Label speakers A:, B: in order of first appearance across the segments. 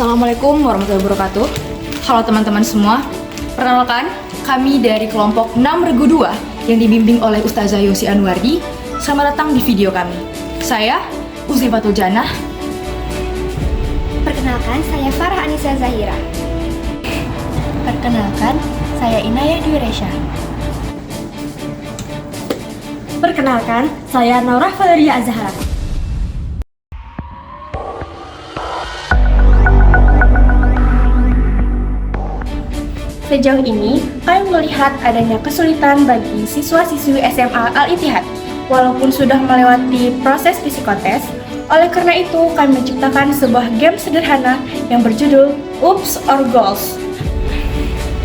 A: Assalamualaikum warahmatullahi wabarakatuh. Halo teman-teman semua. Perkenalkan, kami dari kelompok 6 Regu 2 yang dibimbing oleh Ustazah Yosi Anwardi. Selamat datang di video kami. Saya Uzzifatul Janah.
B: Perkenalkan, saya Farah Anissa Zahira.
C: Perkenalkan, saya Inayah Dwi Resya.
B: Perkenalkan, saya Naurah Valeria Azhara. Sejauh ini, kami melihat adanya kesulitan bagi siswa-siswi SMA Al-Ittihad, walaupun sudah melewati proses psikotes. Oleh karena itu, kami menciptakan sebuah game sederhana yang berjudul Oops or Goals.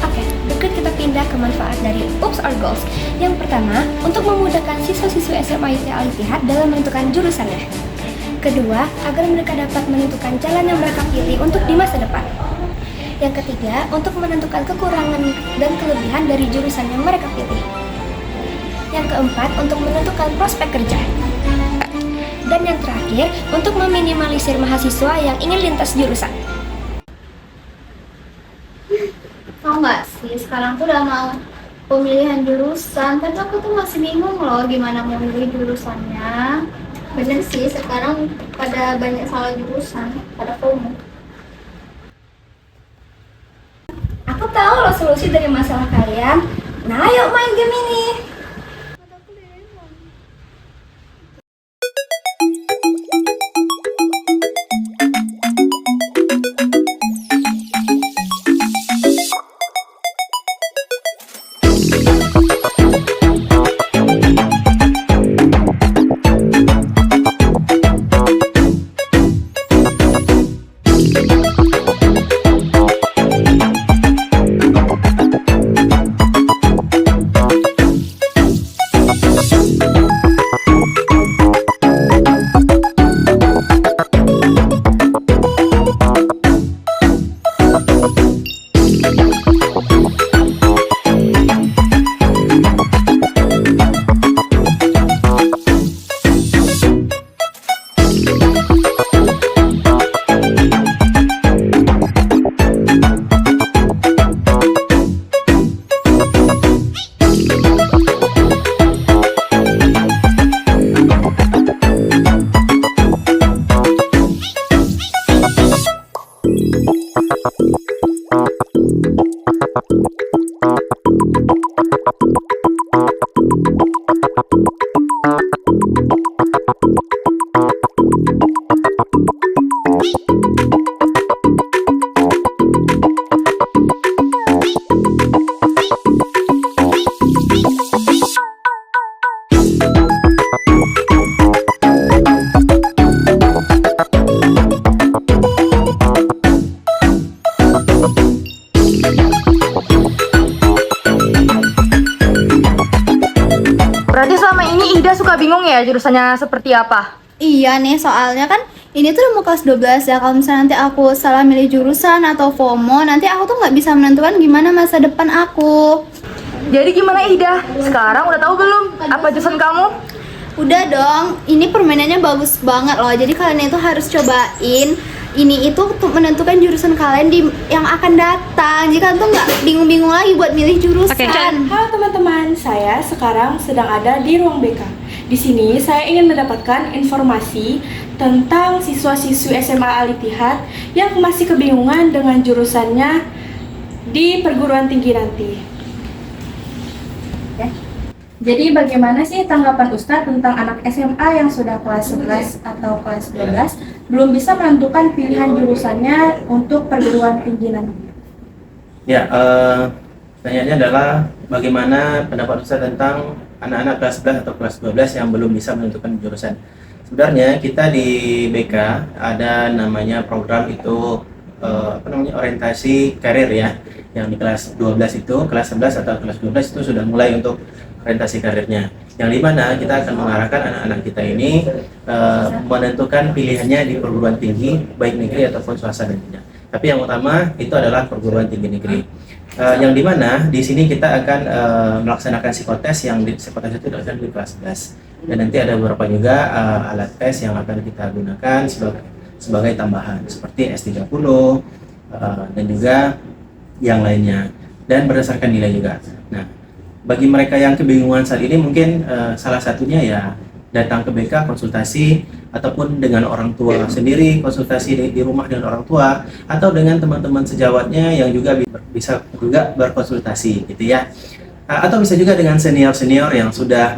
B: Oke, berikut kita pindah ke manfaat dari Oops or Goals. Yang pertama, untuk memudahkan siswa-siswi SMA Al-Ittihad dalam menentukan jurusannya. Kedua, agar mereka dapat menentukan jalan yang mereka pilih untuk di masa depan. Yang ketiga, untuk menentukan kekurangan dan kelebihan dari jurusan yang mereka pilih. Yang keempat, untuk menentukan prospek kerja. Dan yang terakhir, untuk meminimalisir mahasiswa yang ingin lintas jurusan.
D: Tau nggak sih, sekarang tuh udah mau pemilihan jurusan, tapi aku tuh masih bingung loh gimana mau milih jurusannya. Bener sih, sekarang pada banyak salah jurusan, pada FOMO.
B: Aku tahu loh solusi dari masalah kalian. Nah, ayo main game ini.
A: Berarti selama ini Ida suka bingung ya jurusannya seperti apa?
D: Iya nih, soalnya kan ini tuh udah mau kelas 12 ya. Kalau misalnya nanti aku salah milih jurusan atau FOMO, nanti aku tuh nggak bisa menentukan gimana masa depan aku.
A: Jadi gimana Ida? Sekarang udah tahu belum apa jurusan kamu?
D: Udah dong, ini permainannya bagus banget loh. Jadi kalian itu harus cobain. Ini itu untuk menentukan jurusan kalian di yang akan datang. Jadi kalian tuh nggak bingung-bingung lagi buat milih jurusan.
E: Halo teman-teman, saya sekarang sedang ada di ruang BK. Di sini saya ingin mendapatkan informasi tentang siswa-siswi SMA Al-Ittihad yang masih kebingungan dengan jurusannya di perguruan tinggi nanti. Jadi bagaimana sih tanggapan Ustadz tentang anak SMA yang sudah kelas 11 atau kelas 12 belum bisa menentukan pilihan jurusannya untuk perguruan tinggi nanti?
F: Ya, pertanyaannya adalah bagaimana pendapat Ustadz tentang anak-anak kelas 11 atau kelas 12 yang belum bisa menentukan jurusan. Sebenarnya kita di BK ada namanya program itu orientasi karir ya. Yang di kelas 12 itu, kelas 11 atau kelas 12 itu sudah mulai untuk orientasi karirnya. Yang dimana kita akan mengarahkan anak-anak kita ini menentukan pilihannya di perguruan tinggi, baik negeri ataupun swasta nantinya. Tapi yang utama itu adalah perguruan tinggi negeri. Yang dimana di sini kita akan melaksanakan psikotes yang psikotes itu dilaksanakan di kelas 11. Dan nanti ada beberapa juga alat tes yang akan kita gunakan sebagai tambahan seperti S30 dan juga yang lainnya, dan berdasarkan nilai juga. Nah, bagi mereka yang kebingungan saat ini mungkin salah satunya ya datang ke BK konsultasi, ataupun dengan orang tua sendiri konsultasi di rumah dengan orang tua, atau dengan teman-teman sejawatnya yang juga bisa juga berkonsultasi gitu ya. Atau bisa juga dengan senior-senior yang sudah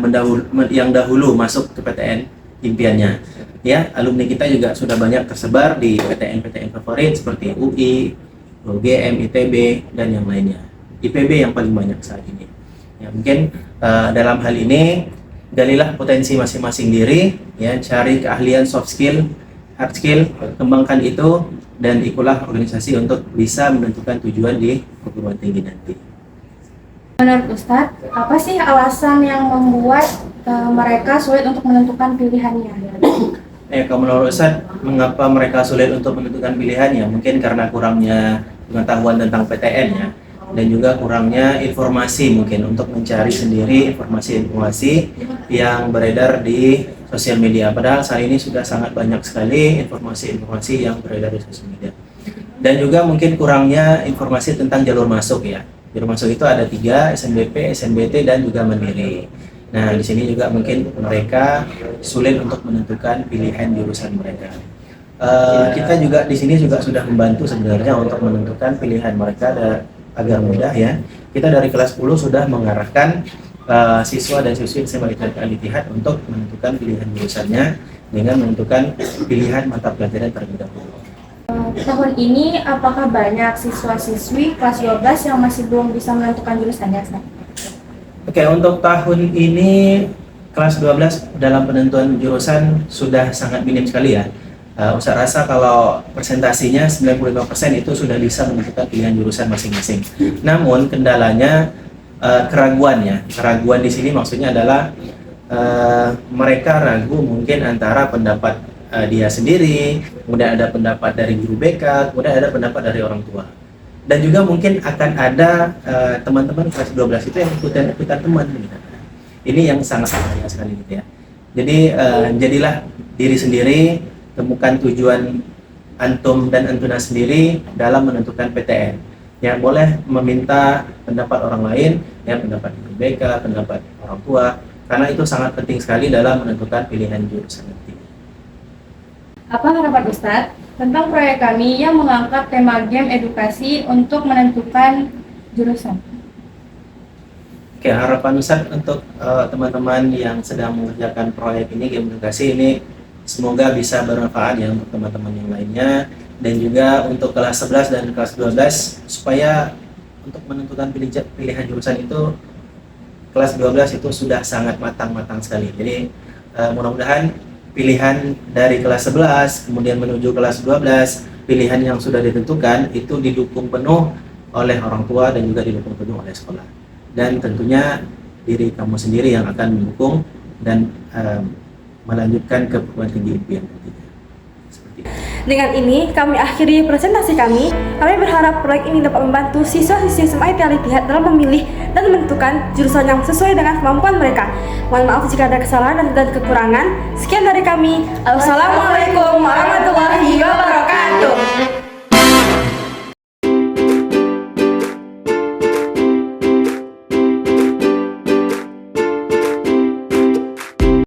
F: dahulu masuk ke PTN impiannya. Ya, alumni kita juga sudah banyak tersebar di PTN-PTN favorit seperti UI, UGM, ITB, dan yang lainnya. IPB yang paling banyak saat ini. Ya, mungkin dalam hal ini galilah potensi masing-masing diri, ya, cari keahlian soft skill, hard skill, kembangkan itu, dan ikulah organisasi untuk bisa menentukan tujuan di perguruan tinggi nanti.
B: Menurut Ustadz, apa sih alasan yang membuat mereka sulit untuk menentukan pilihannya?
F: Kalau menurut Ustadz, mengapa mereka sulit untuk menentukan pilihannya? Mungkin karena kurangnya pengetahuan tentang PTN ya, dan juga kurangnya informasi mungkin untuk mencari sendiri informasi-informasi yang beredar di sosial media. Padahal saat ini sudah sangat banyak sekali informasi-informasi yang beredar di sosial media. Dan juga mungkin kurangnya informasi tentang jalur masuk ya. Jalur masuk itu ada 3, SNBP, SNBT, dan juga Mandiri. Nah, di sini juga mungkin mereka sulit untuk menentukan pilihan jurusan mereka. Kita juga di sini juga sudah membantu sebenarnya untuk menentukan pilihan mereka agar mudah ya. Kita dari kelas 10 sudah mengarahkan siswa dan siswi SMA Al-Ittihad untuk menentukan pilihan jurusannya dengan menentukan pilihan mata pelajaran terlebih dahulu.
B: Tahun ini apakah banyak siswa-siswi kelas 12 yang masih belum bisa menentukan jurusannya?
F: Oke, untuk tahun ini kelas 12 dalam penentuan jurusan sudah sangat minim sekali ya. Ustaz rasa kalau persentasinya 95% itu sudah bisa menentukan pilihan jurusan masing-masing. Namun kendalanya keraguan ya. Keraguan di sini maksudnya adalah mereka ragu mungkin antara pendapat dia sendiri, kemudian ada pendapat dari guru BK, kemudian ada pendapat dari orang tua. Dan juga mungkin akan ada teman-teman kelas 12 itu yang ikutan teman gitu. Ini yang sangat bahaya sekali gitu ya. Jadi jadilah diri sendiri, temukan tujuan antum dan antuna sendiri dalam menentukan PTN. Ya, boleh meminta pendapat orang lain, ya, pendapat guru BK, pendapat orang tua, karena itu sangat penting sekali dalam menentukan pilihan jurusan nanti.
B: Apa harapan Ustadz tentang proyek kami yang mengangkat tema game edukasi untuk menentukan jurusan?
F: Oke, harapan Ustadz untuk teman-teman yang sedang mengerjakan proyek ini, game edukasi ini, semoga bisa bermanfaat ya untuk teman-teman yang lainnya, dan juga untuk kelas 11 dan kelas 12 supaya untuk menentukan pilihan jurusan itu kelas 12 itu sudah sangat matang-matang sekali. Jadi mudah-mudahan pilihan dari kelas 11 kemudian menuju kelas 12, pilihan yang sudah ditentukan itu didukung penuh oleh orang tua dan juga didukung penuh oleh sekolah. Dan tentunya diri kamu sendiri yang akan mendukung dan melanjutkan ke perguruan tinggi impian nantinya. Seperti itu.
E: Dengan ini kami akhiri presentasi kami. Kami berharap proyek ini dapat membantu siswa-siswi SMA Al-Ittihad dalam memilih dan menentukan jurusan yang sesuai dengan kemampuan mereka. Mohon maaf jika ada kesalahan dan kekurangan. Sekian dari kami. Assalamualaikum warahmatullahi wabarakatuh.